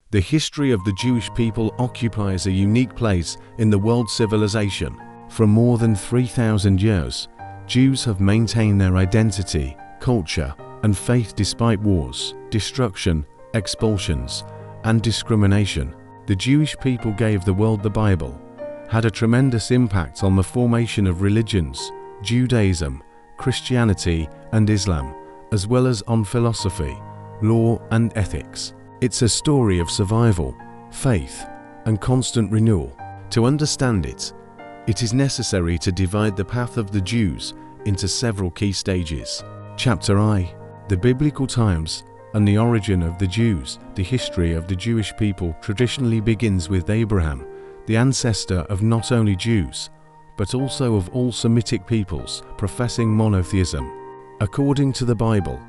The history of the Jewish people occupies a unique place in the world civilization. For more than 3,000 years, Jews have maintained their identity, culture, and faith despite wars, destruction, expulsions, and discrimination. The Jewish people gave the world the Bible, had a tremendous impact on the formation of religions, Judaism, Christianity, and Islam, as well as on philosophy, law, and ethics. It's a story of survival, faith, and constant renewal. To understand it, it is necessary to divide the path of the Jews into several key stages. Chapter I: The Biblical Times and the Origin of the Jews. The history of the Jewish people traditionally begins with Abraham, the ancestor of not only Jews, but also of all Semitic peoples professing monotheism. According to the Bible,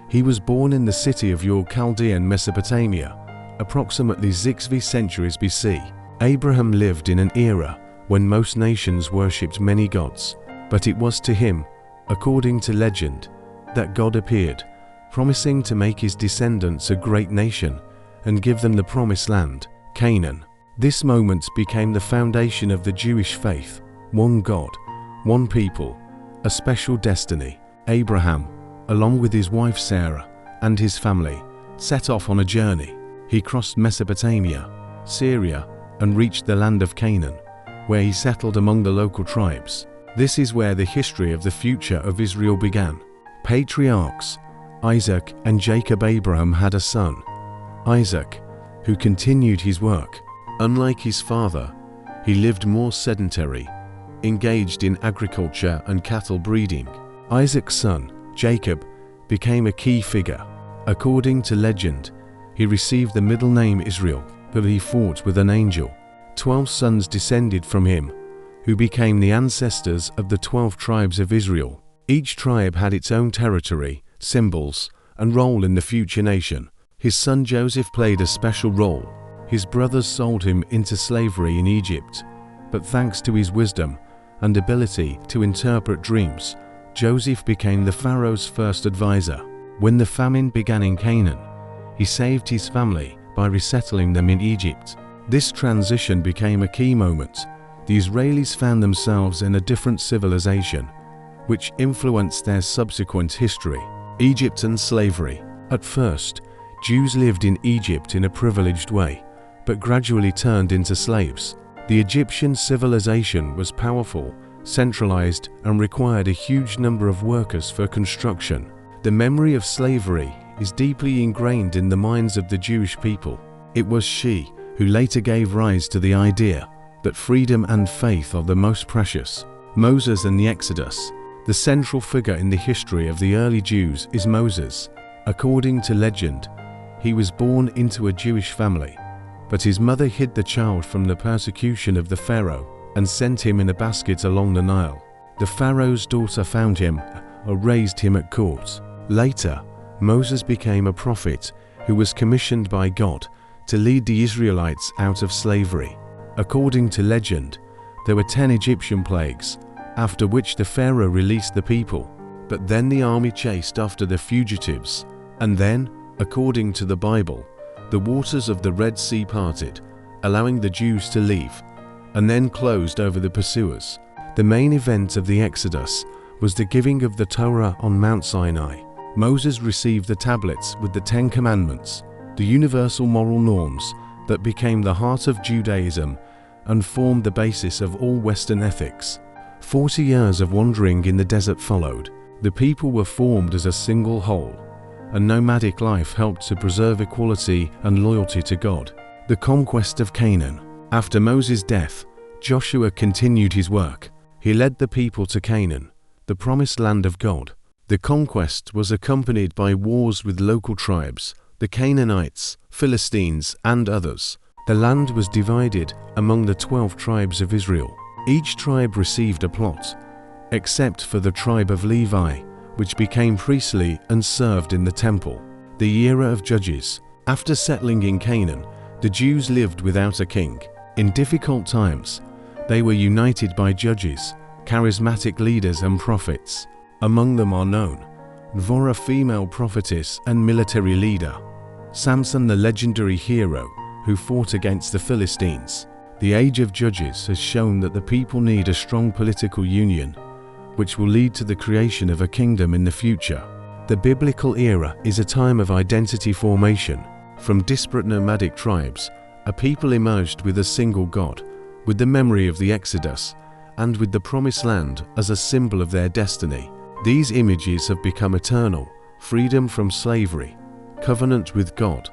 he was born in the city of Ur, Chaldean Mesopotamia, approximately 6th centuries BC. Abraham lived in an era when most nations worshipped many gods, but it was to him, according to legend, that God appeared, promising to make his descendants a great nation and give them the promised land, Canaan. This moment became the foundation of the Jewish faith: one God, one people, a special destiny. Abraham, along with his wife Sarah and his family, set off on a journey. He crossed Mesopotamia, Syria, and reached the land of Canaan, where he settled among the local tribes. This is where the history of the future of Israel began. Patriarchs Isaac and Jacob. Abraham had a son, Isaac, who continued his work. Unlike his father, he lived more sedentary, engaged in agriculture and cattle breeding. Isaac's son, Jacob, became a key figure. According to legend, he received the middle name Israel, but he fought with an angel. 12 sons descended from him, who became the ancestors of the 12 tribes of Israel. Each tribe had its own territory, symbols, and role in the future nation. His son Joseph played a special role. His brothers sold him into slavery in Egypt, but thanks to his wisdom and ability to interpret dreams, Joseph became the Pharaoh's first advisor. When the famine began in Canaan, he saved his family by resettling them in Egypt. This transition became a key moment. The Israelis found themselves in a different civilization, which influenced their subsequent history. Egypt and slavery. At first, Jews lived in Egypt in a privileged way, but gradually turned into slaves. The Egyptian civilization was powerful, centralized, and required a huge number of workers for construction. The memory of slavery is deeply ingrained in the minds of the Jewish people. It was she who later gave rise to the idea that freedom and faith are the most precious. Moses and the Exodus. The central figure in the history of the early Jews is Moses. According to legend, he was born into a Jewish family, but his mother hid the child from the persecution of the Pharaoh and sent him in a basket along the Nile. The Pharaoh's daughter found him or raised him at court. Later, Moses became a prophet who was commissioned by God to lead the Israelites out of slavery. According to legend, there were 10 Egyptian plagues, after which the Pharaoh released the people. But then the army chased after the fugitives, and then, according to the Bible, the waters of the Red Sea parted, allowing the Jews to leave, and then closed over the pursuers. The main event of the Exodus was the giving of the Torah on Mount Sinai. Moses received the tablets with the 10 Commandments, the universal moral norms that became the heart of Judaism and formed the basis of all Western ethics. 40 years of wandering in the desert followed. The people were formed as a single whole, and nomadic life helped to preserve equality and loyalty to God. The conquest of Canaan. After Moses' death, Joshua continued his work. He led the people to Canaan, the promised land of God. The conquest was accompanied by wars with local tribes, the Canaanites, Philistines, and others. The land was divided among the 12 tribes of Israel. Each tribe received a plot, except for the tribe of Levi, which became priestly and served in the temple. The era of Judges. After settling in Canaan, the Jews lived without a king. In difficult times, they were united by judges, charismatic leaders, and prophets. Among them are known Deborah, female prophetess and military leader; Samson, the legendary hero, who fought against the Philistines. The age of Judges has shown that the people need a strong political union, which will lead to the creation of a kingdom in the future. The biblical era is a time of identity formation. From disparate nomadic tribes, a people emerged with a single God, with the memory of the Exodus, and with the Promised Land as a symbol of their destiny. These images have become eternal: freedom from slavery, covenant with God,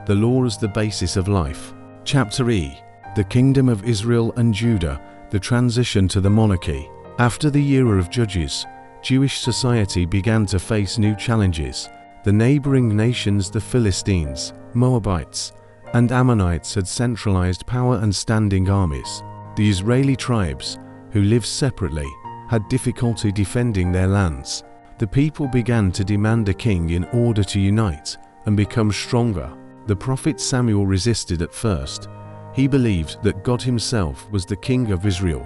the law as the basis of life. Chapter E: The Kingdom of Israel and Judah, the transition to the monarchy. After the era of Judges, Jewish society began to face new challenges. The neighboring nations, the Philistines, Moabites, and Ammonites, had centralized power and standing armies. The Israeli tribes, who lived separately, had difficulty defending their lands. The people began to demand a king in order to unite and become stronger. The prophet Samuel resisted at first. He believed that God himself was the king of Israel,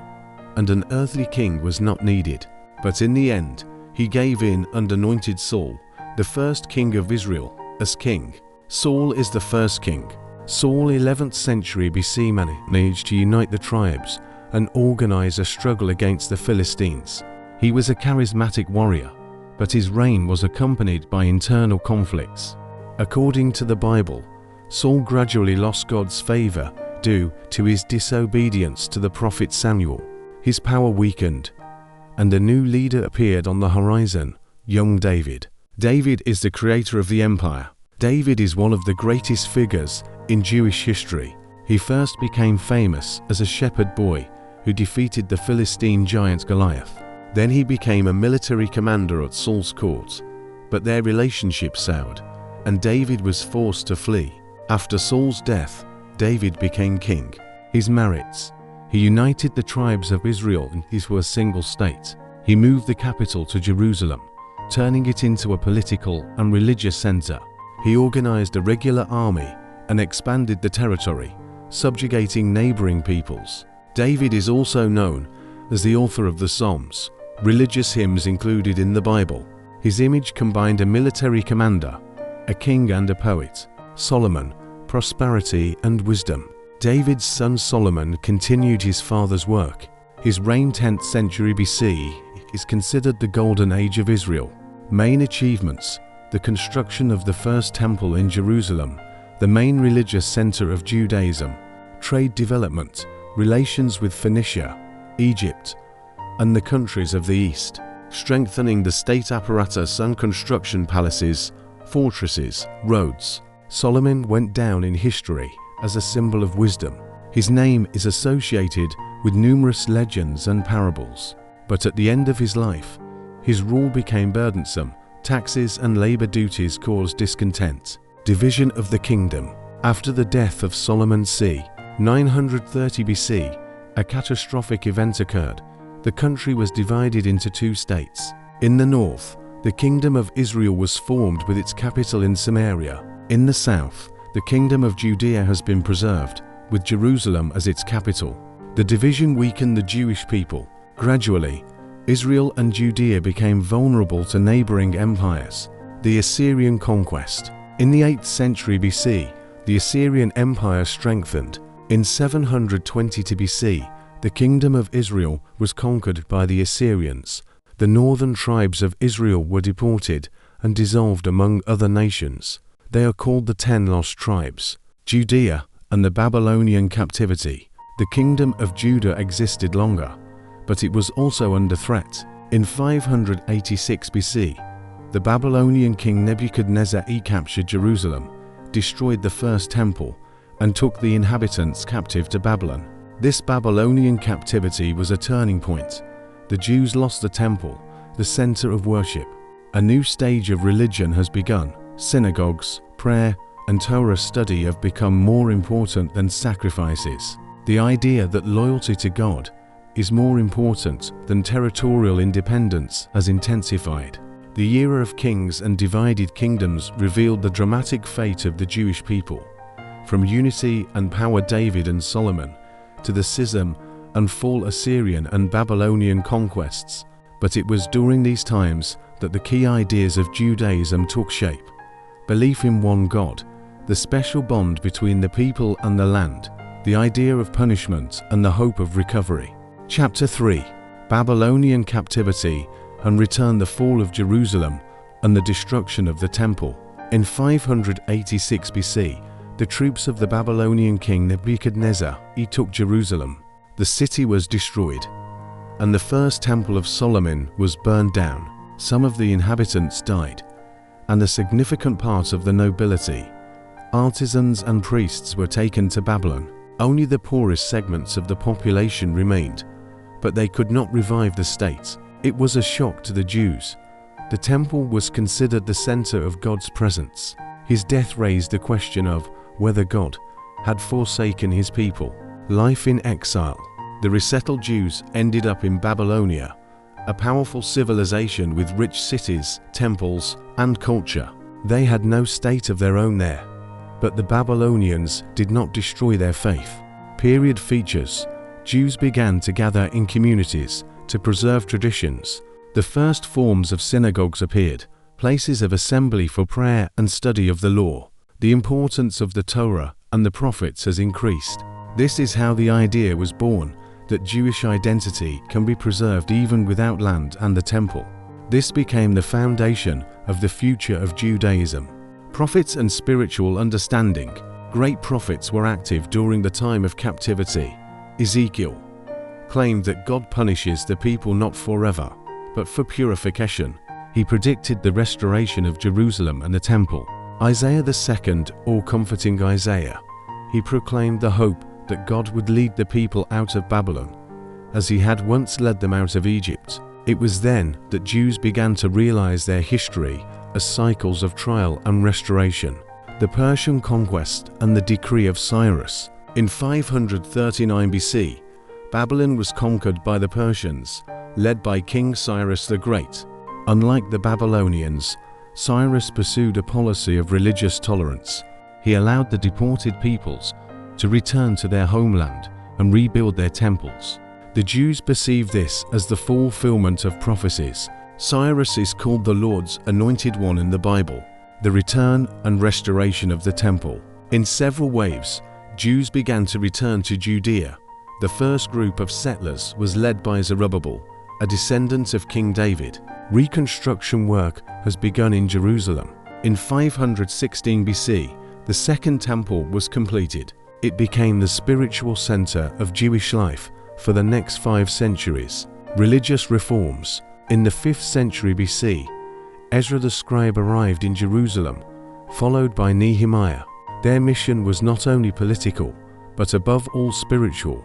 and an earthly king was not needed. But in the end, he gave in and anointed Saul, the first king of Israel, as king. Saul is the first king. Saul, 11th century BC, managed to unite the tribes and organize a struggle against the Philistines. He was a charismatic warrior, but his reign was accompanied by internal conflicts. According to the Bible, Saul gradually lost God's favor due to his disobedience to the prophet Samuel. His power weakened, and a new leader appeared on the horizon: young David. David is the creator of the empire. David is one of the greatest figures in Jewish history. He first became famous as a shepherd boy who defeated the Philistine giant Goliath. Then he became a military commander at Saul's court, but their relationship soured, and David was forced to flee. After Saul's death, David became king. His merits: he united the tribes of Israel into a single state. He moved the capital to Jerusalem, turning it into a political and religious center. He organized a regular army and expanded the territory, subjugating neighboring peoples. David is also known as the author of the Psalms, religious hymns included in the Bible. His image combined a military commander, a king, and a poet. Solomon: prosperity and wisdom. David's son Solomon continued his father's work. His reign, 10th century BC, is considered the golden age of Israel. Main achievements: the construction of the first temple in Jerusalem, the main religious center of Judaism. Trade development: relations with Phoenicia, Egypt, and the countries of the East. Strengthening the state apparatus and construction palaces, fortresses, roads. Solomon went down in history as a symbol of wisdom. His name is associated with numerous legends and parables. But at the end of his life, his rule became burdensome. Taxes and labor duties caused discontent. Division of the kingdom. After the death of Solomon c. 930 BC, a catastrophic event occurred. The country was divided into two states. In the north, the kingdom of Israel was formed with its capital in Samaria. In the south, the kingdom of Judea has been preserved, with Jerusalem as its capital. The division weakened the Jewish people. Gradually, Israel and Judea became vulnerable to neighboring empires. The Assyrian conquest. In the 8th century BC, the Assyrian Empire strengthened. In 722 BC, the kingdom of Israel was conquered by the Assyrians. The northern tribes of Israel were deported and dissolved among other nations. They are called the 10 lost tribes. Judea and the Babylonian captivity. The kingdom of Judah existed longer, but it was also under threat. In 586 BC, the Babylonian king Nebuchadnezzar captured Jerusalem, destroyed the first temple, and took the inhabitants captive to Babylon. This Babylonian captivity was a turning point. The Jews lost the temple, the center of worship. A new stage of religion has begun. Synagogues, prayer, and Torah study have become more important than sacrifices. The idea that loyalty to God is more important than territorial independence has intensified. The era of kings and divided kingdoms revealed the dramatic fate of the Jewish people. From unity and power David and Solomon, to the schism and fall Assyrian and Babylonian conquests. But it was during these times that the key ideas of Judaism took shape. Belief in one God, the special bond between the people and the land, the idea of punishment and the hope of recovery. Chapter 3: Babylonian captivity and return, the fall of Jerusalem and the destruction of the temple. In 586 BC, the troops of the Babylonian king Nebuchadnezzar took Jerusalem. The city was destroyed, and the first temple of Solomon was burned down. Some of the inhabitants died, and a significant part of the nobility, artisans and priests were taken to Babylon. Only the poorest segments of the population remained, but they could not revive the state. It was a shock to the Jews. The temple was considered the center of God's presence. His death raised the question of whether God had forsaken his people. Life in exile. The resettled Jews ended up in Babylonia, a powerful civilization with rich cities, temples, and culture. They had no state of their own there, but the Babylonians did not destroy their faith. Period features. Jews began to gather in communities to preserve traditions. The first forms of synagogues appeared, places of assembly for prayer and study of the law. The importance of the Torah and the prophets has increased. This is how the idea was born that Jewish identity can be preserved even without land and the temple. This became the foundation of the future of Judaism. Prophets and spiritual understanding. Great prophets were active during the time of captivity. Ezekiel claimed that God punishes the people not forever, but for purification. He predicted the restoration of Jerusalem and the temple. Isaiah II, or Comforting Isaiah, he proclaimed the hope that God would lead the people out of Babylon, as he had once led them out of Egypt. It was then that Jews began to realize their history as cycles of trial and restoration. The Persian conquest and the decree of Cyrus. In 539 BC, Babylon was conquered by the Persians, led by King Cyrus the Great. Unlike the Babylonians, Cyrus pursued a policy of religious tolerance. He allowed the deported peoples to return to their homeland and rebuild their temples. The Jews perceived this as the fulfillment of prophecies. Cyrus is called the Lord's anointed one in the Bible. The return and restoration of the temple. In several waves, Jews began to return to Judea. The first group of settlers was led by Zerubbabel, a descendant of King David. Reconstruction work has begun in Jerusalem. In 516 BC, the Second Temple was completed. It became the spiritual center of Jewish life for the next 5 centuries. Religious reforms. In the 5th century BC, Ezra the scribe arrived in Jerusalem, followed by Nehemiah. Their mission was not only political, but above all spiritual.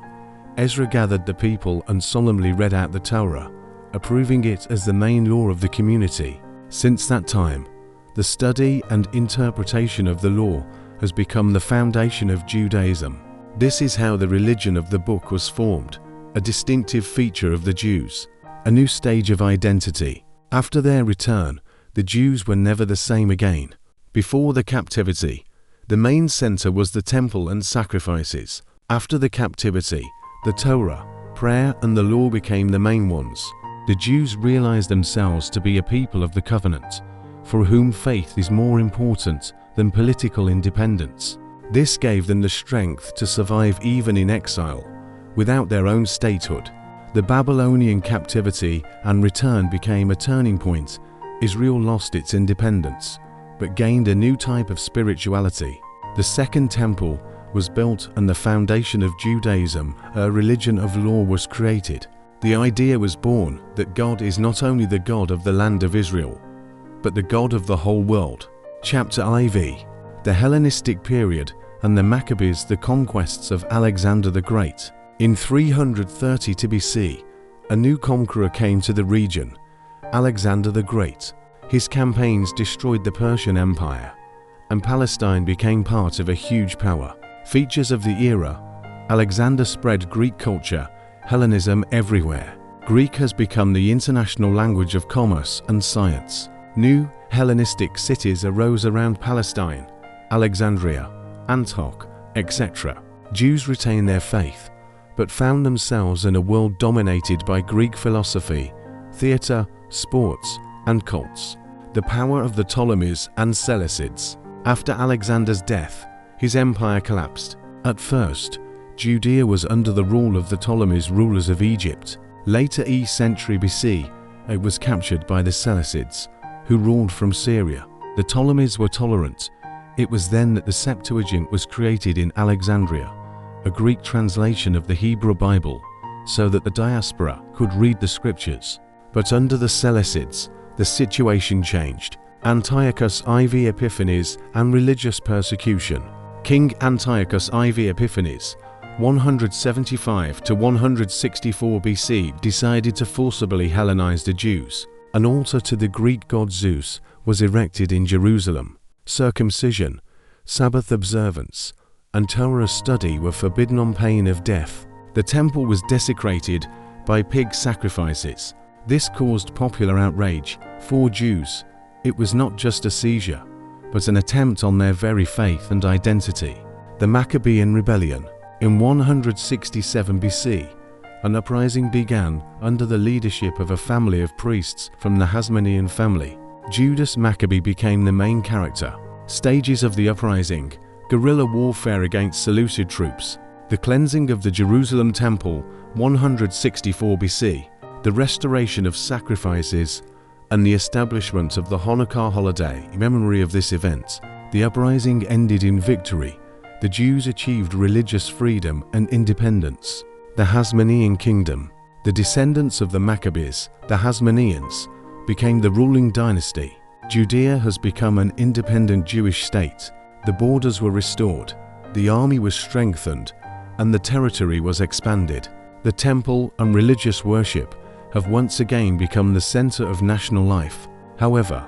Ezra gathered the people and solemnly read out the Torah, approving it as the main law of the community. Since that time, the study and interpretation of the law has become the foundation of Judaism. This is how the religion of the book was formed, a distinctive feature of the Jews. A new stage of identity. After their return, the Jews were never the same again. Before the captivity, the main center was the temple and sacrifices. After the captivity, the Torah, prayer and the law became the main ones. The Jews realized themselves to be a people of the covenant, for whom faith is more important than political independence. This gave them the strength to survive even in exile, without their own statehood. The Babylonian captivity and return became a turning point. Israel lost its independence, but gained a new type of spirituality. The Second Temple was built and the foundation of Judaism, a religion of law, was created. The idea was born that God is not only the God of the land of Israel, but the God of the whole world. Chapter IV. The Hellenistic period and the Maccabees, the conquests of Alexander the Great. In 330 BC, a new conqueror came to the region, Alexander the Great. His campaigns destroyed the Persian Empire, and Palestine became part of a huge power. Features of the era. Alexander spread Greek culture, Hellenism everywhere. Greek has become the international language of commerce and science. New Hellenistic cities arose around Palestine, Alexandria, Antioch, etc. Jews retained their faith, but found themselves in a world dominated by Greek philosophy, theater, sports, and cults. The power of the Ptolemies and Seleucids. After Alexander's death, his empire collapsed. At first, Judea was under the rule of the Ptolemies, rulers of Egypt. Later, E century BC, it was captured by the Seleucids, who ruled from Syria. The Ptolemies were tolerant. It was then that the Septuagint was created in Alexandria, a Greek translation of the Hebrew Bible, so that the diaspora could read the scriptures. But under the Seleucids, the situation changed. Antiochus IV Epiphanes and religious persecution. King Antiochus IV Epiphanes, 175 to 164 BC, decided to forcibly Hellenize the Jews. An altar to the Greek god Zeus was erected in Jerusalem. Circumcision, Sabbath observance, and Torah study were forbidden on pain of death. The temple was desecrated by pig sacrifices. This caused popular outrage. For Jews, it was not just a seizure, but an attempt on their very faith and identity. The Maccabean Rebellion. In 167 BC, an uprising began under the leadership of a family of priests from the Hasmonean family. Judas Maccabee became the main character. Stages of the uprising: guerrilla warfare against Seleucid troops, the cleansing of the Jerusalem temple 164 BC, the restoration of sacrifices, and the establishment of the Hanukkah holiday in memory of this event. The uprising ended in victory. The Jews achieved religious freedom and independence. The Hasmonean kingdom. The descendants of the Maccabees, the Hasmoneans, became the ruling dynasty. Judea has become an independent Jewish state. The borders were restored, the army was strengthened, and the territory was expanded. The temple and religious worship have once again become the center of national life. However,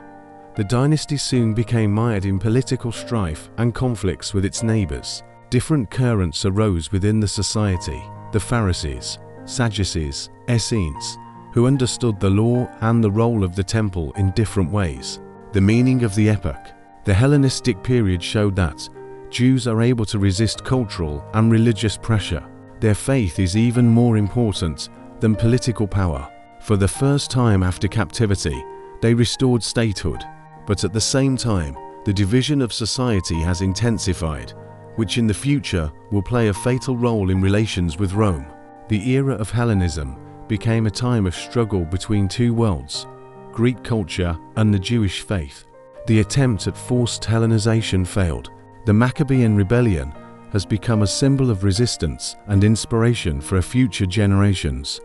the dynasty soon became mired in political strife and conflicts with its neighbors. Different currents arose within the society: the Pharisees, Sadducees, Essenes, who understood the law and the role of the temple in different ways. The meaning of the epoch. The Hellenistic period showed that Jews are able to resist cultural and religious pressure. Their faith is even more important than political power. For the first time after captivity, they restored statehood. But at the same time, the division of society has intensified, which in the future will play a fatal role in relations with Rome. The era of Hellenism became a time of struggle between two worlds: Greek culture and the Jewish faith. The attempt at forced Hellenization failed. The Maccabean Rebellion has become a symbol of resistance and inspiration for future generations.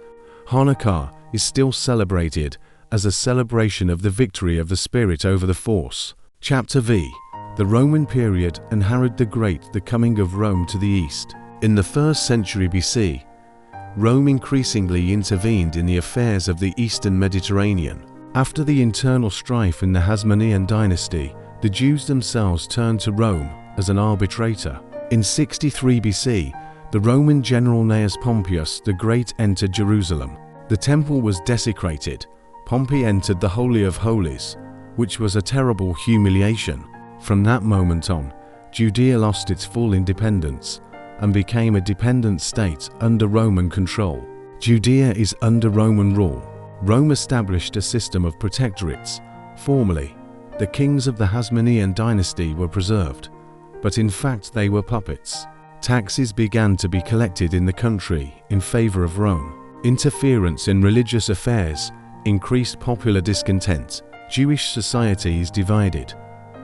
Hanukkah is still celebrated as a celebration of the victory of the Spirit over the force. Chapter V. The Roman period and Herod the Great, the coming of Rome to the east. In the 1st century BC, Rome increasingly intervened in the affairs of the eastern Mediterranean. After the internal strife in the Hasmonean dynasty, the Jews themselves turned to Rome as an arbitrator. In 63 BC, the Roman general Gnaeus Pompeius the Great entered Jerusalem. The temple was desecrated. Pompey entered the Holy of Holies, which was a terrible humiliation. From that moment on, Judea lost its full independence and became a dependent state under Roman control. Judea is under Roman rule. Rome established a system of protectorates. Formally, the kings of the Hasmonean dynasty were preserved, but in fact they were puppets. Taxes began to be collected in the country in favor of Rome. Interference in religious affairs increased popular discontent. Jewish society is divided.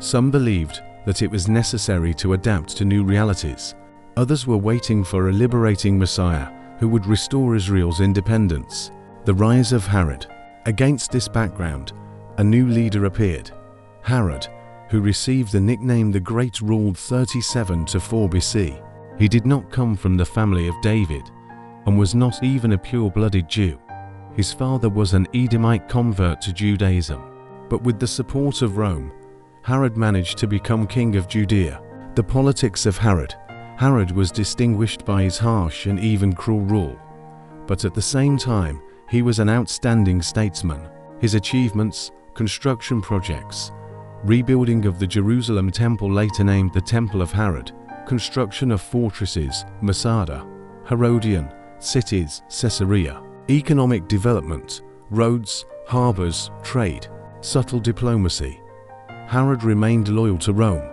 Some believed that it was necessary to adapt to new realities. Others were waiting for a liberating Messiah who would restore Israel's independence. The rise of Herod. Against this background, a new leader appeared. Herod, who received the nickname the Great, ruled 37 to 4 BC. He did not come from the family of David and was not even a pure-blooded Jew. His father was an Edomite convert to Judaism. But with the support of Rome, Herod managed to become king of Judea. The politics of Herod. Herod was distinguished by his harsh and even cruel rule, but at the same time, he was an outstanding statesman. His achievements, construction projects, rebuilding of the Jerusalem temple later named the Temple of Herod, construction of fortresses, Masada, Herodian, cities, Caesarea, economic development, roads, harbors, trade, subtle diplomacy. Herod remained loyal to Rome.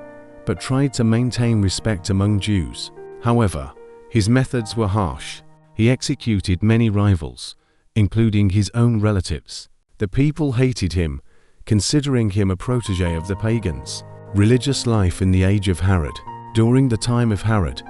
but tried to maintain respect among Jews. However, his methods were harsh. He executed many rivals, including his own relatives. The people hated him, considering him a protege of the pagans. Religious life in the age of Herod. During the time of Herod,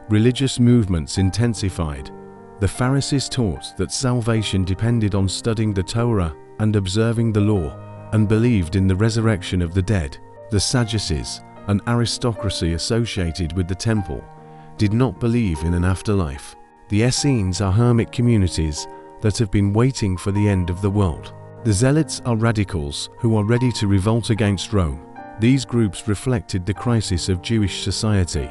religious movements intensified. The Pharisees taught that salvation depended on studying the Torah and observing the law, and believed in the resurrection of the dead. The Sadducees, an aristocracy associated with the temple, did not believe in an afterlife. The Essenes are hermit communities that have been waiting for the end of the world. The Zealots are radicals who are ready to revolt against Rome. These groups reflected the crisis of Jewish society.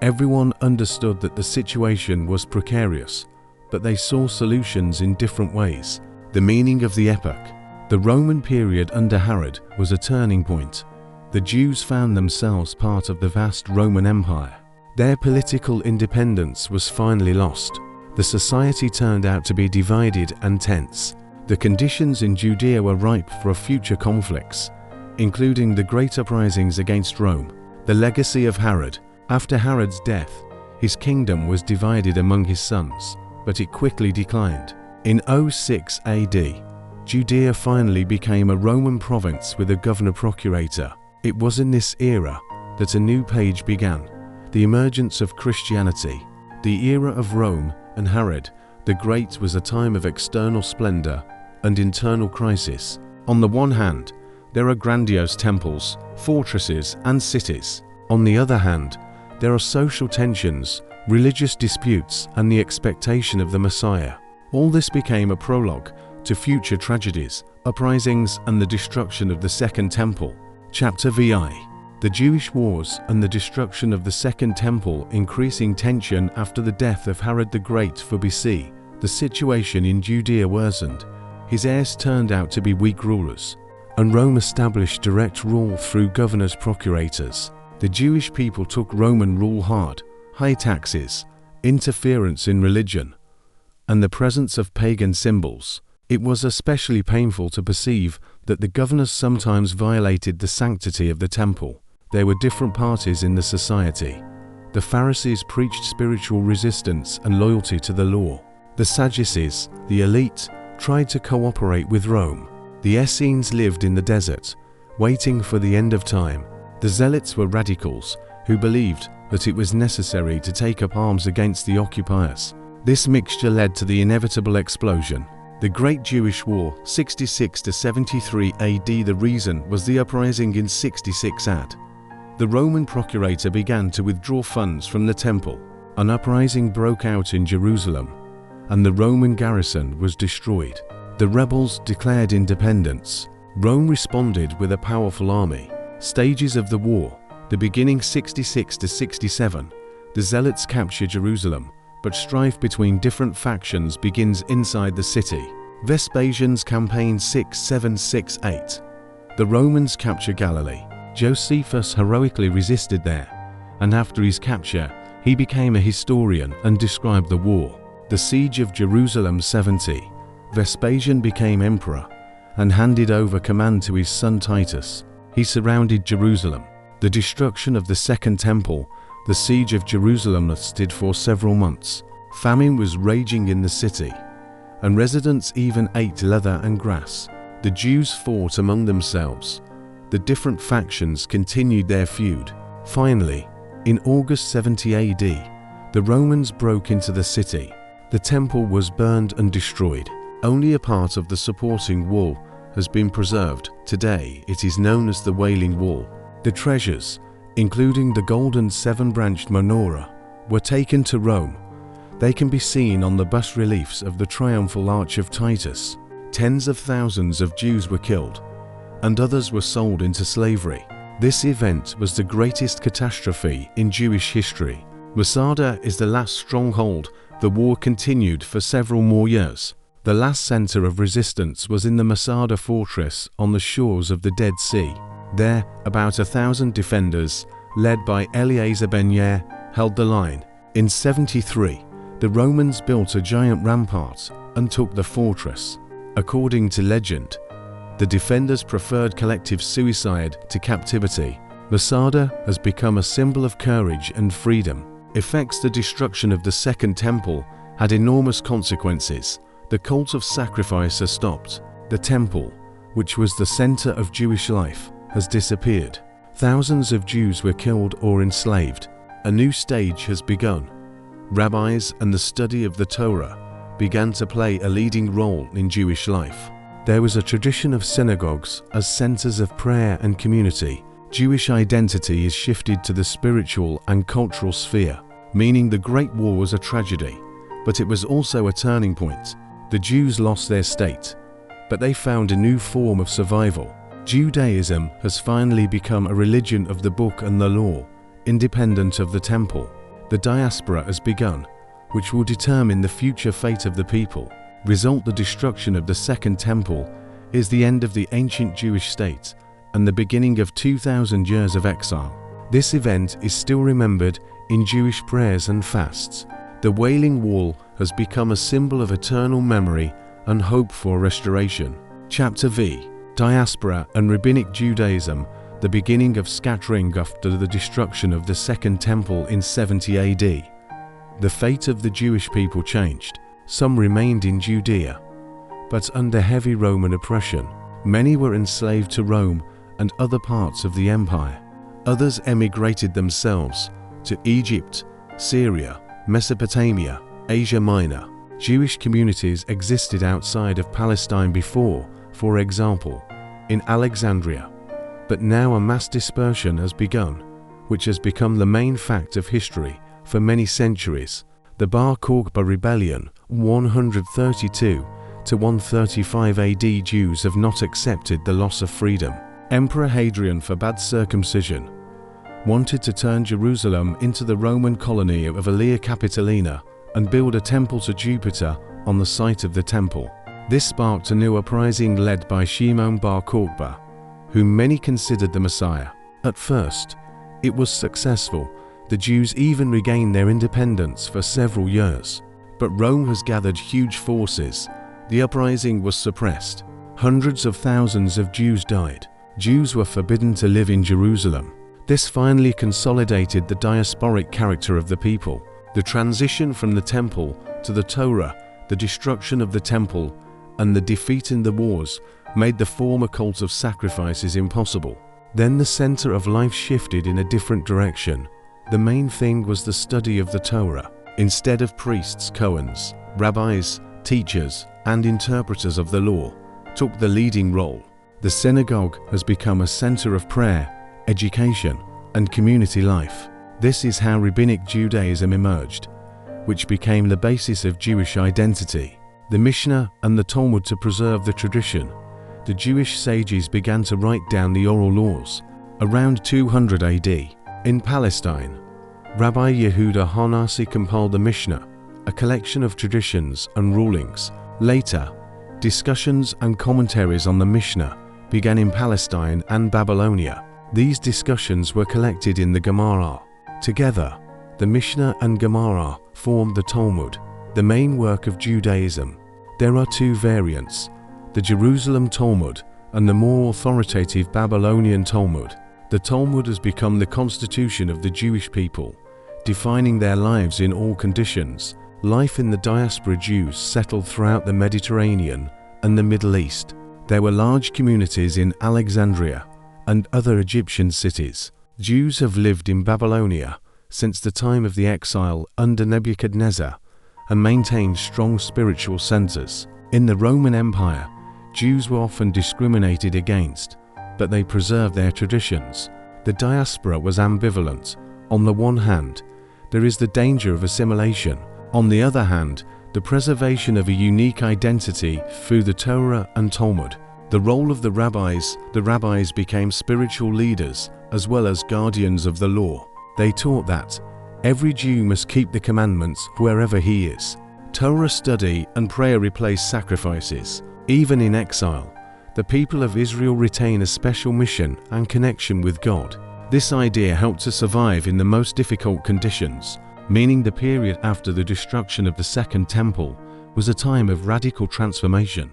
Everyone understood that the situation was precarious, but they saw solutions in different ways. The meaning of the epoch. The Roman period under Herod was a turning point. The Jews found themselves part of the vast Roman Empire. Their political independence was finally lost. The society turned out to be divided and tense. The conditions in Judea were ripe for future conflicts, including the great uprisings against Rome. The legacy of Herod. After Herod's death, his kingdom was divided among his sons, but it quickly declined. In 06 AD, Judea finally became a Roman province with a governor-procurator. It was in this era that a new page began, the emergence of Christianity. The era of Rome and Herod the Great was a time of external splendor and internal crisis. On the one hand, there are grandiose temples, fortresses, and cities. On the other hand, there are social tensions, religious disputes, and the expectation of the Messiah. All this became a prologue to future tragedies, uprisings, and the destruction of the Second Temple. Chapter VI. The Jewish Wars and the destruction of the Second Temple. Increasing tension after the death of Herod the Great for BC. The situation in Judea worsened. His heirs turned out to be weak rulers, and Rome established direct rule through governors procurators. The Jewish people took Roman rule hard. High taxes, interference in religion, and the presence of pagan symbols. It was especially painful to perceive that the governors sometimes violated the sanctity of the temple. There were different parties in the society. The Pharisees preached spiritual resistance and loyalty to the law. The Sadducees, the elite, tried to cooperate with Rome. The Essenes lived in the desert, waiting for the end of time. The Zealots were radicals who believed that it was necessary to take up arms against the occupiers. This mixture led to the inevitable explosion. The Great Jewish War, 66 to 73 AD. The reason was the uprising in 66 AD. The Roman procurator began to withdraw funds from the temple. An uprising broke out in Jerusalem, and the Roman garrison was destroyed. The rebels declared independence. Rome responded with a powerful army. Stages of the war. The beginning 66 to 67. The Zealots capture Jerusalem, but strife between different factions begins inside the city. Vespasian's campaign 6768. The Romans capture Galilee. Josephus heroically resisted there, and after his capture, he became a historian and described the war. The siege of Jerusalem 70. Vespasian became emperor and handed over command to his son Titus. He surrounded Jerusalem. The destruction of the Second Temple. The siege of Jerusalem lasted for several months. Famine was raging in the city, and residents even ate leather and grass. The Jews fought among themselves. The different factions continued their feud. Finally, in August 70 AD, the Romans broke into the city. The temple was burned and destroyed. Only a part of the supporting wall has been preserved. Today, it is known as the Wailing Wall. The treasures, including the golden seven-branched menorah, were taken to Rome. They can be seen on the bas-reliefs of the Triumphal Arch of Titus. Tens of thousands of Jews were killed, and others were sold into slavery. This event was the greatest catastrophe in Jewish history. Masada is the last stronghold. The war continued for several more years. The last center of resistance was in the Masada fortress on the shores of the Dead Sea. There, about 1,000 defenders, led by Eleazar ben Yair, held the line. In 73, the Romans built a giant rampart and took the fortress. According to legend, the defenders preferred collective suicide to captivity. Masada has become a symbol of courage and freedom. Effects: the destruction of the Second Temple had enormous consequences. The cult of sacrifice has stopped. The temple, which was the center of Jewish life, has disappeared. Thousands of Jews were killed or enslaved. A new stage has begun. Rabbis and the study of the Torah began to play a leading role in Jewish life. There was a tradition of synagogues as centers of prayer and community. Jewish identity is shifted to the spiritual and cultural sphere, meaning the Great War was a tragedy, but it was also a turning point. The Jews lost their state, but they found a new form of survival. Judaism has finally become a religion of the book and the law, independent of the temple. The diaspora has begun, which will determine the future fate of the people. Result: the destruction of the Second Temple is the end of the ancient Jewish state and the beginning of 2,000 years of exile. This event is still remembered in Jewish prayers and fasts. The Wailing Wall has become a symbol of eternal memory and hope for restoration. Chapter V: Diaspora and Rabbinic Judaism, the beginning of scattering after the destruction of the Second Temple in 70 AD. The fate of the Jewish people changed. Some remained in Judea, but under heavy Roman oppression. Many were enslaved to Rome and other parts of the empire. Others emigrated themselves to Egypt, Syria, Mesopotamia, Asia Minor. Jewish communities existed outside of Palestine before, for example, in Alexandria. But now a mass dispersion has begun, which has become the main fact of history for many centuries. The Bar Kokhba rebellion, 132 to 135 AD. Jews have not accepted the loss of freedom. Emperor Hadrian forbade circumcision, wanted to turn Jerusalem into the Roman colony of Aelia Capitolina and build a temple to Jupiter on the site of the temple. This sparked a new uprising led by Shimon Bar Kokhba, whom many considered the Messiah. At first, it was successful. The Jews even regained their independence for several years. But Rome has gathered huge forces. The uprising was suppressed. Hundreds of thousands of Jews died. Jews were forbidden to live in Jerusalem. This finally consolidated the diasporic character of the people. The transition from the temple to the Torah, the destruction of the temple, and the defeat in the wars made the former cult of sacrifices impossible. Then the center of life shifted in a different direction. The main thing was the study of the Torah. Instead of priests, Cohens, rabbis, teachers, and interpreters of the law took the leading role. The synagogue has become a center of prayer, education, and community life. This is how Rabbinic Judaism emerged, which became the basis of Jewish identity. The Mishnah and the Talmud to preserve the tradition. The Jewish sages began to write down the oral laws around 200 AD. In Palestine, Rabbi Yehuda Hanasi compiled the Mishnah, a collection of traditions and rulings. Later, discussions and commentaries on the Mishnah began in Palestine and Babylonia. These discussions were collected in the Gemara. Together, the Mishnah and Gemara formed the Talmud, the main work of Judaism. There are two variants, the Jerusalem Talmud and the more authoritative Babylonian Talmud. The Talmud has become the constitution of the Jewish people, defining their lives in all conditions. Life in the diaspora. Jews settled throughout the Mediterranean and the Middle East. There were large communities in Alexandria and other Egyptian cities. Jews have lived in Babylonia since the time of the exile under Nebuchadnezzar and maintained strong spiritual centers. In the Roman Empire, Jews were often discriminated against, but they preserved their traditions. The diaspora was ambivalent. On the one hand, there is the danger of assimilation. On the other hand, the preservation of a unique identity through the Torah and Talmud. The role of the rabbis became spiritual leaders as well as guardians of the law. They taught that every Jew must keep the commandments wherever he is. Torah study and prayer replaced sacrifices. Even in exile, the people of Israel retain a special mission and connection with God. This idea helped to survive in the most difficult conditions, meaning the period after the destruction of the Second Temple was a time of radical transformation.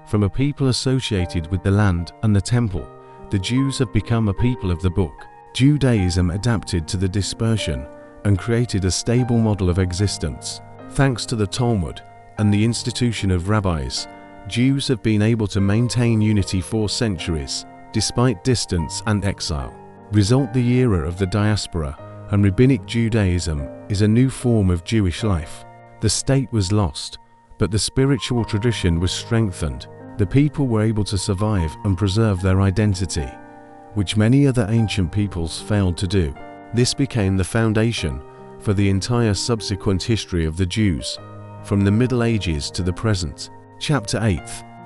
From a people associated with the land and the temple, the Jews have become a people of the book. Judaism adapted to the dispersion and created a stable model of existence. Thanks to the Talmud and the institution of rabbis, Jews have been able to maintain unity for centuries, despite distance and exile. Result: the era of the diaspora and Rabbinic Judaism is a new form of Jewish life. The state was lost, but the spiritual tradition was strengthened. The people were able to survive and preserve their identity, which many other ancient peoples failed to do. This became the foundation for the entire subsequent history of the Jews, from the Middle Ages to the present. Chapter 8.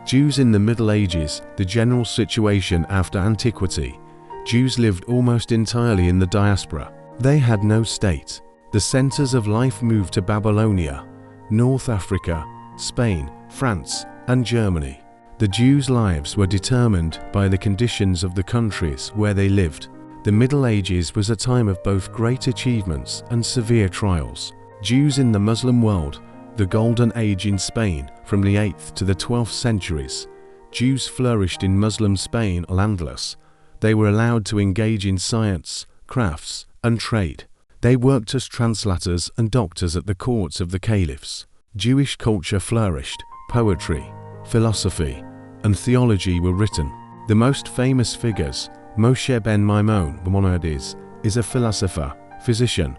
Jews in the Middle Ages. The general situation after antiquity. Jews lived almost entirely in the diaspora. They had no state. The centers of life moved to Babylonia, North Africa, Spain, France, and Germany. The Jews' lives were determined by the conditions of the countries where they lived. The Middle Ages was a time of both great achievements and severe trials. Jews in the Muslim world. The Golden Age in Spain, from the 8th to the 12th centuries. Jews flourished in Muslim Spain, Al-Andalus. They were allowed to engage in science, crafts, and trade. They worked as translators and doctors at the courts of the caliphs. Jewish culture flourished. Poetry, philosophy, and theology were written. The most famous figures: Moshe ben Maimonides is a philosopher, physician,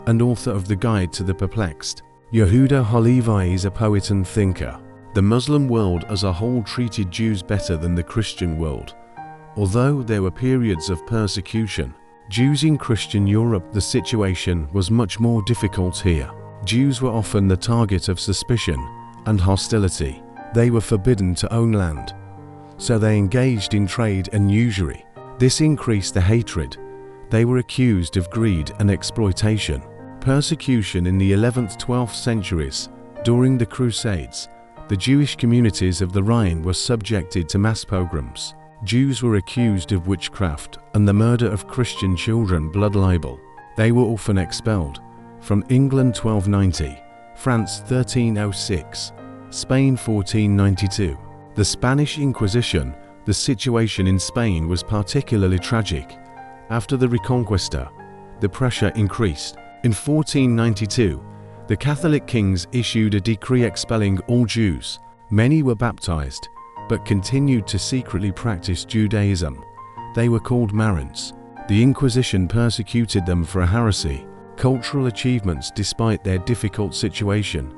and author of the Guide to the Perplexed. Yehuda Halevi is a poet and thinker. The Muslim world as a whole treated Jews better than the Christian world. Although there were periods of persecution, Jews in Christian Europe, the situation was much more difficult here. Jews were often the target of suspicion and hostility. They were forbidden to own land, so they engaged in trade and usury. This increased the hatred. They were accused of greed and exploitation. Persecution in the 11th–12th centuries. During the Crusades, the Jewish communities of the Rhine were subjected to mass pogroms. Jews were accused of witchcraft and the murder of Christian children, blood libel. They were often expelled. From England 1290, France 1306, Spain 1492. The Spanish Inquisition. The situation in Spain was particularly tragic. After the Reconquista, the pressure increased. In 1492, the Catholic kings issued a decree expelling all Jews. Many were baptized, but continued to secretly practice Judaism. They were called Marans. The Inquisition persecuted them for a heresy. Cultural achievements. Despite their difficult situation,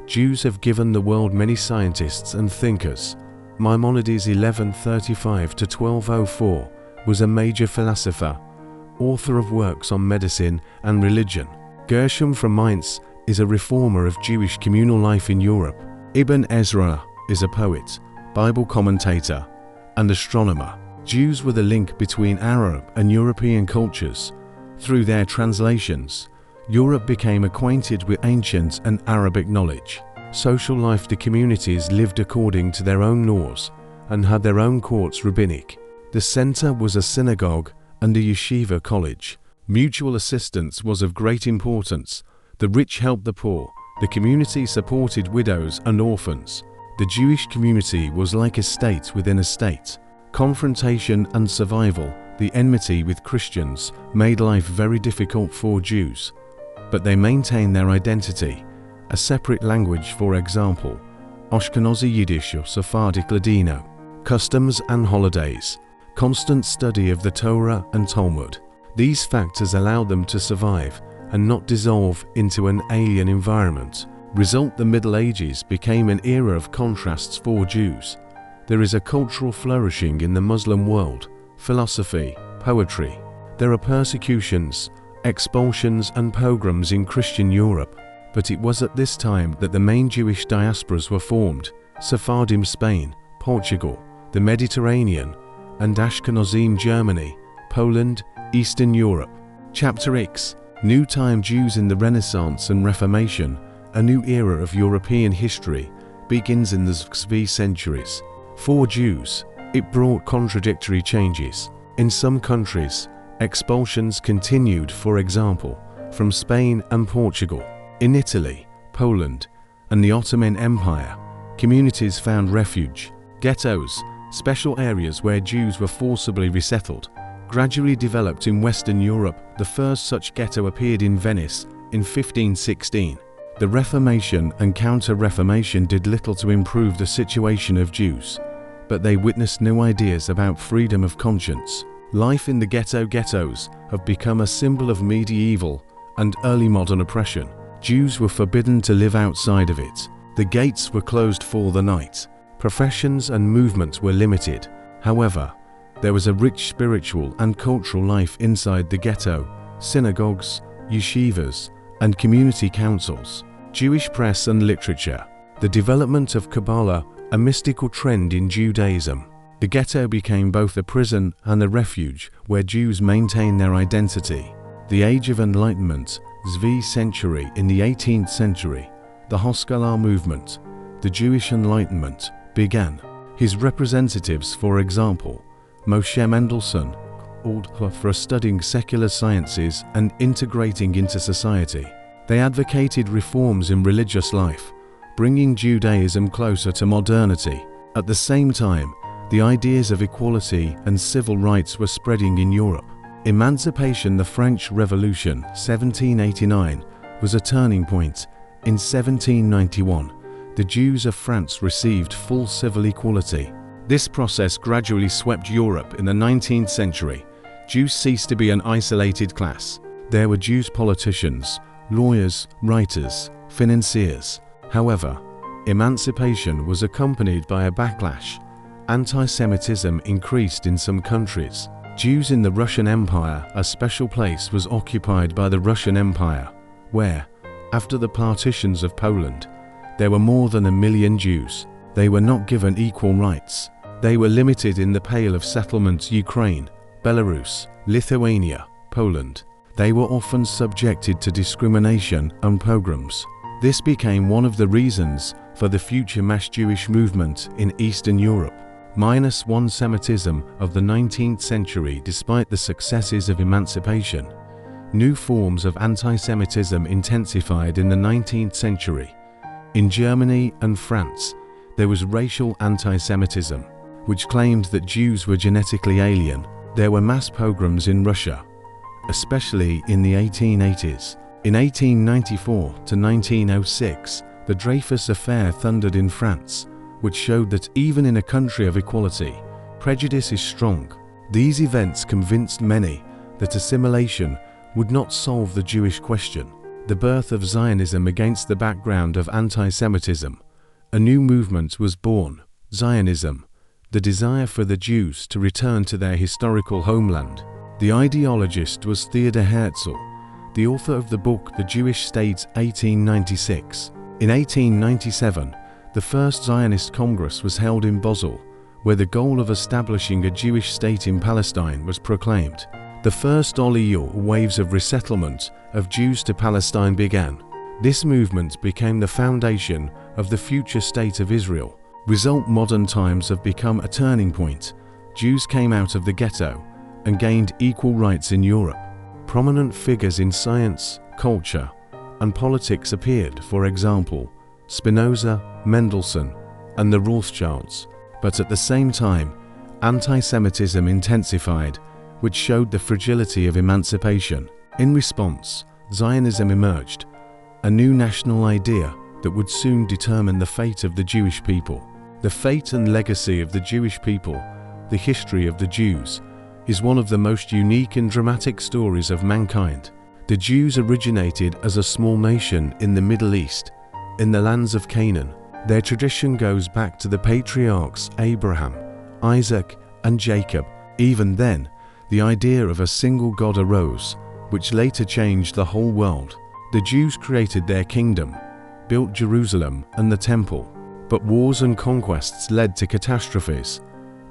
Jews have given the world many scientists and thinkers. Maimonides 1135–1204 was a major philosopher, author of works on medicine and religion. Gershom from Mainz is a reformer of Jewish communal life in Europe. Ibn Ezra is a poet, Bible commentator, and astronomer. Jews were the link between Arab and European cultures. Through their translations, Europe became acquainted with ancient and Arabic knowledge. Social life. The communities lived according to their own laws and had their own courts rabbinic. The center was a synagogue and a yeshiva college. Mutual assistance was of great importance. The rich helped the poor. The community supported widows and orphans. The Jewish community was like a state within a state. Confrontation and survival. The enmity with Christians made life very difficult for Jews, but they maintained their identity. A separate language, for example, Ashkenazi Yiddish or Sephardic Ladino. Customs and holidays. Constant study of the Torah and Talmud. These factors allowed them to survive and not dissolve into an alien environment. Result: the Middle Ages became an era of contrasts for Jews. There is a cultural flourishing in the Muslim world. Philosophy, poetry. There are persecutions, expulsions and pogroms in Christian Europe, but it was at this time that the main Jewish diasporas were formed: Sephardim Spain, Portugal, the Mediterranean, and Ashkenazim Germany, Poland, Eastern Europe. Chapter X. New Time. Jews in the Renaissance and Reformation. A new era of European history begins in the 6th centuries. For Jews, it brought contradictory changes. In some countries, expulsions continued, for example, from Spain and Portugal. In Italy, Poland, and the Ottoman Empire, communities found refuge. Ghettos, special areas where Jews were forcibly resettled, gradually developed in Western Europe. The first such ghetto appeared in Venice in 1516. The Reformation and Counter-Reformation did little to improve the situation of Jews, but they witnessed new ideas about freedom of conscience. Life in the ghettos have become a symbol of medieval and early modern oppression. Jews were forbidden to live outside of it. The gates were closed for the night. Professions and movements were limited. However, there was a rich spiritual and cultural life inside the ghetto: synagogues, yeshivas, and community councils. Jewish press and literature. The development of Kabbalah, a mystical trend in Judaism. The ghetto became both a prison and a refuge where Jews maintained their identity. The Age of Enlightenment, Zvi century in the 18th century, the Haskalah movement, the Jewish Enlightenment, began. His representatives, for example, Moshe Mendelssohn, called for studying secular sciences and integrating into society. They advocated reforms in religious life, bringing Judaism closer to modernity. At the same time, the ideas of equality and civil rights were spreading in Europe. Emancipation. The French Revolution, 1789, was a turning point. In 1791, the Jews of France received full civil equality. This process gradually swept Europe. In the 19th century, Jews ceased to be an isolated class. There were Jews politicians, lawyers, writers, financiers. However, emancipation was accompanied by a backlash. Anti-Semitism increased in some countries. Jews in the Russian Empire. A special place was occupied by the Russian Empire, where, after the partitions of Poland, there were more than 1 million Jews. They were not given equal rights. They were limited in the Pale of Settlement. Ukraine, Belarus, Lithuania, Poland. They were often subjected to discrimination and pogroms. This became one of the reasons for the future mass Jewish movement in Eastern Europe. -1 Semitism of the 19th century. Despite the successes of emancipation, new forms of anti-Semitism intensified in the 19th century. In Germany and France, there was racial anti-Semitism, which claimed that Jews were genetically alien. There were mass pogroms in Russia, especially in the 1880s. In 1894 to 1906, the Dreyfus Affair thundered in France, which showed that even in a country of equality, prejudice is strong. These events convinced many that assimilation would not solve the Jewish question. The birth of Zionism. Against the background of anti-Semitism, a new movement was born: Zionism, the desire for the Jews to return to their historical homeland. The ideologist was Theodor Herzl, the author of the book The Jewish State, 1896. In 1897, the first Zionist Congress was held in Basel, where the goal of establishing a Jewish state in Palestine was proclaimed. The first Aliyah, waves of resettlement of Jews to Palestine, began. This movement became the foundation of the future state of Israel. Modern times have become a turning point. Jews came out of the ghetto and gained equal rights in Europe. Prominent figures in science, culture, and politics appeared, for example, Spinoza, Mendelssohn, and the Rothschilds. But at the same time, anti-Semitism intensified, which showed the fragility of emancipation. In response, Zionism emerged, a new national idea that would soon determine the fate of the Jewish people. The fate and legacy of the Jewish people, the history of the Jews, is one of the most unique and dramatic stories of mankind. The Jews originated as a small nation in the Middle East, in the lands of Canaan. Their tradition goes back to the patriarchs Abraham, Isaac, and Jacob. Even then, the idea of a single God arose, which later changed the whole world. The Jews created their kingdom, built Jerusalem and the temple, but wars and conquests led to catastrophes,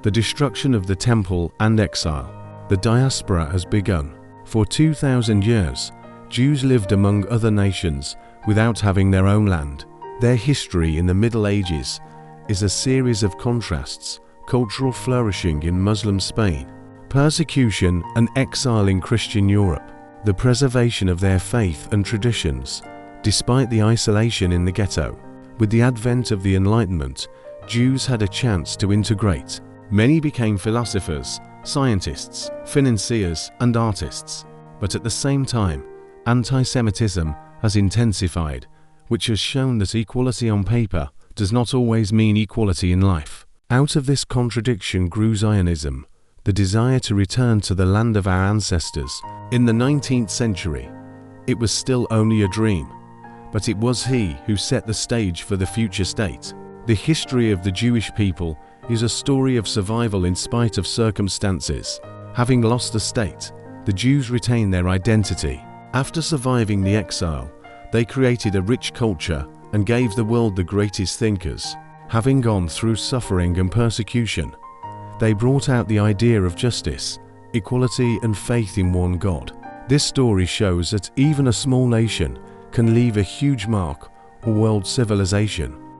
the destruction of the temple and exile. The diaspora has begun. For 2,000 years, Jews lived among other nations without having their own land. Their history in the Middle Ages is a series of contrasts: cultural flourishing in Muslim Spain, persecution and exile in Christian Europe, the preservation of their faith and traditions, despite the isolation in the ghetto. With the advent of the Enlightenment, Jews had a chance to integrate. Many became philosophers, scientists, financiers, and artists. But at the same time, anti-Semitism has intensified, which has shown that equality on paper does not always mean equality in life. Out of this contradiction grew Zionism, the desire to return to the land of our ancestors. In the 19th century, it was still only a dream, but it was he who set the stage for the future state. The history of the Jewish people is a story of survival in spite of circumstances. Having lost the state, the Jews retain their identity. After surviving the exile, they created a rich culture and gave the world the greatest thinkers. Having gone through suffering and persecution, they brought out the idea of justice, equality, and faith in one God. This story shows that even a small nation can leave a huge mark on world civilization.